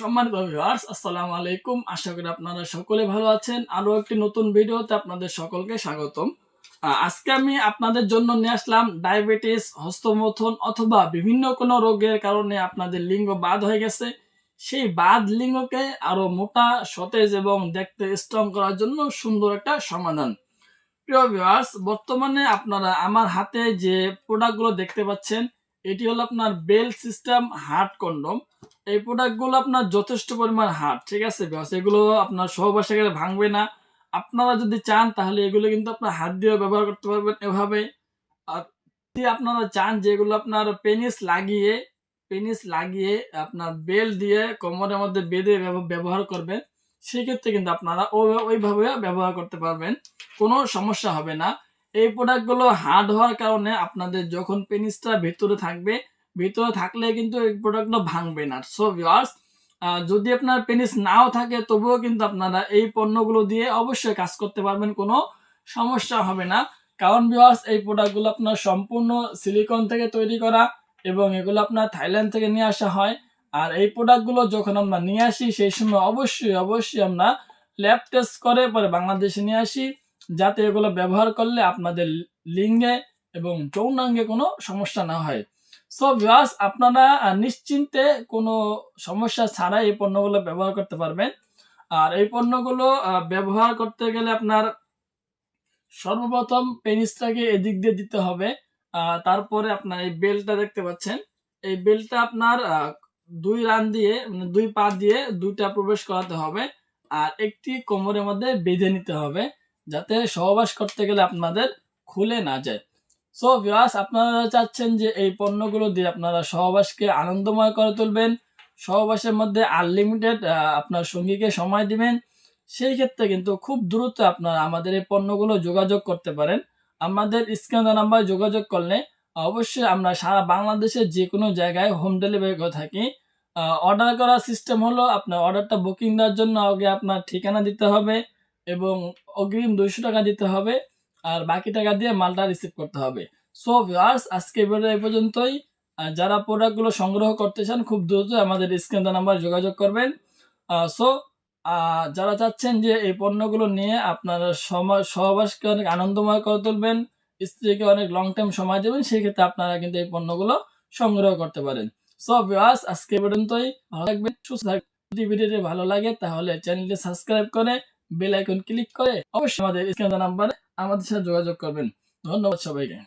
সম্মানিত ভিউয়ার্স, আসসালামু আলাইকুম। আশা করি আপনারা সকলে ভালো আছেন। আরো একটি নতুন ভিডিওতে আপনাদের সকলকে স্বাগতম। আজকে আমি আপনাদের জন্য নিয়ে আসলাম ডায়াবেটিস, হস্তমৈথুন অথবা বিভিন্ন কোনো রোগের কারণে আপনাদের লিঙ্গ বাদ হয়ে গেছে। সেই বাদ লিঙ্গকে আরো মোটা, সতেজ এবং দেখতে স্ট্রং করার জন্য সুন্দর একটা সমাধান। প্রিয় ভিউয়ার্স, বর্তমানে আপনারা আমার হাতে যে প্রোডাক্টগুলো দেখতে পাচ্ছেন, এটি হলো আপনার বেল সিস্টেম হার্ড কন্ডম। এই প্রোডাক্টগুলো আপনার যথেষ্ট পরিমাণ হার্ড, ঠিক আছে ভিউয়ার্স, এগুলো আপনার সহবাসে গেলে ভাঙবে না। আপনারা যদি চান তাহলে এগুলো কিন্তু আপনার হাত দিয়ে ব্যবহার করতে পারবেন এভাবে। আর যদি আপনারা চান যে এগুলো আপনার পেনিস লাগিয়ে আপনার বেল দিয়ে কোমরের মধ্যে বেঁধে ব্যবহার করবেন, সেক্ষেত্রে কিন্তু আপনারা ওইভাবে ব্যবহার করতে পারবেন, কোনো সমস্যা হবে না। এই প্রোডাক্টগুলো হার্ড হওয়ার কারণে আপনাদের যখন পেনিসটা ভিতরে থাকলে কিন্তু এই প্রোডাক্টগুলো ভাঙবে না। সো ভিউয়ার্স, যদি আপনার পেনিস নাও থাকে তবুও কিন্তু আপনারা এই পণ্যগুলো দিয়ে অবশ্যই কাজ করতে পারবেন, কোনো সমস্যা হবে না। কারণ ভিউয়ার্স, এই প্রোডাক্টগুলো আপনার সম্পূর্ণ সিলিকন থেকে তৈরি করা এবং এগুলো আপনার থাইল্যান্ড থেকে নিয়ে আসা হয়। আর এই প্রোডাক্টগুলো যখন আমরা নিয়ে আসি সেই সময় অবশ্যই আমরা ল্যাব টেস্ট করে পরে বাংলাদেশে নিয়ে আসি, যাতে এগুলো ব্যবহার করলে আপনাদের লিঙ্গে এবং যৌনাঙ্গে কোনো সমস্যা না হয়। সো ভিউয়ার্স, আপনারা নিশ্চিন্তে কোনো সমস্যা ছাড়াই এই পণ্যগুলো ব্যবহার করতে পারবেন। আর এই পণ্যগুলো ব্যবহার করতে গেলে আপনার সর্বপ্রথম পেনিসটাকে এদিক দিয়ে দিতে হবে। তারপরে আপনার এই বেলটা দেখতে পাচ্ছেন, এই বেলটা আপনার ২ রান দিয়ে মানে ২ পা দিয়ে ২টা প্রবেশ করাতে হবে। আর একটি কোমরের মধ্যে বেঁধে নিতে হবে, যাতে সহবাস করতে গেলে আপনাদের খুলে না যায়। সো ভিউয়ার্স, আপনারা চাচ্ছেন যে এই পণ্যগুলো দিয়ে আপনারা সহবাসকে আনন্দময় করে তুলবেন, সহবাসের মধ্যে আনলিমিটেড আপনার সঙ্গীকে সময় দিবেন, সেই ক্ষেত্রে কিন্তু খুব দ্রুত আপনারা আমাদের এই পণ্যগুলো যোগাযোগ করতে পারেন। আমাদের স্ক্রিনে নাম্বার যোগাযোগ করলে অবশ্যই আমরা সারা বাংলাদেশের যে কোনো জায়গায় হোম ডেলিভারি করে থাকি। অর্ডার করার সিস্টেম হলো, আপনার অর্ডারটা বুকিং দেওয়ার জন্য আগে আপনার ঠিকানা দিতে হবে এবং অগ্রিম ২০০ টাকা দিতে হবে, আর বাকি টাকা দিয়ে মালটা রিসিভ করতে হবে। সো ভিউয়ার্স, আজকে ভিডিও এই পর্যন্তই। যারা প্রোডাক্টগুলো সংগ্রহ করতে চান খুব দ্রুত আমাদের স্ক্রিনে নাম্বার যোগাযোগ করবেন। সো যারা চাচ্ছেন যে এই পণ্যগুলো নিয়ে আপনারা সহবাসকে অনেক আনন্দময় করে তুলবেন, স্ত্রীকে অনেক লং টাইম সময় দেবেন, সেক্ষেত্রে আপনারা কিন্তু এই পণ্যগুলো সংগ্রহ করতে পারেন। সো ভিউয়ার্স, আজকে এই পর্যন্তই। ভালো থাকবেন, সুস্থ থাকবেন। যদি ভিডিওটি ভালো লাগে তাহলে চ্যানেলটি সাবস্ক্রাইব করে বেল আইকন ক্লিক করে অবশ্যই আমাদের স্ক্রিনে নাম্বারে আমাদের সাথে যোগাযোগ করবেন। ধন্যবাদ সবাইকে।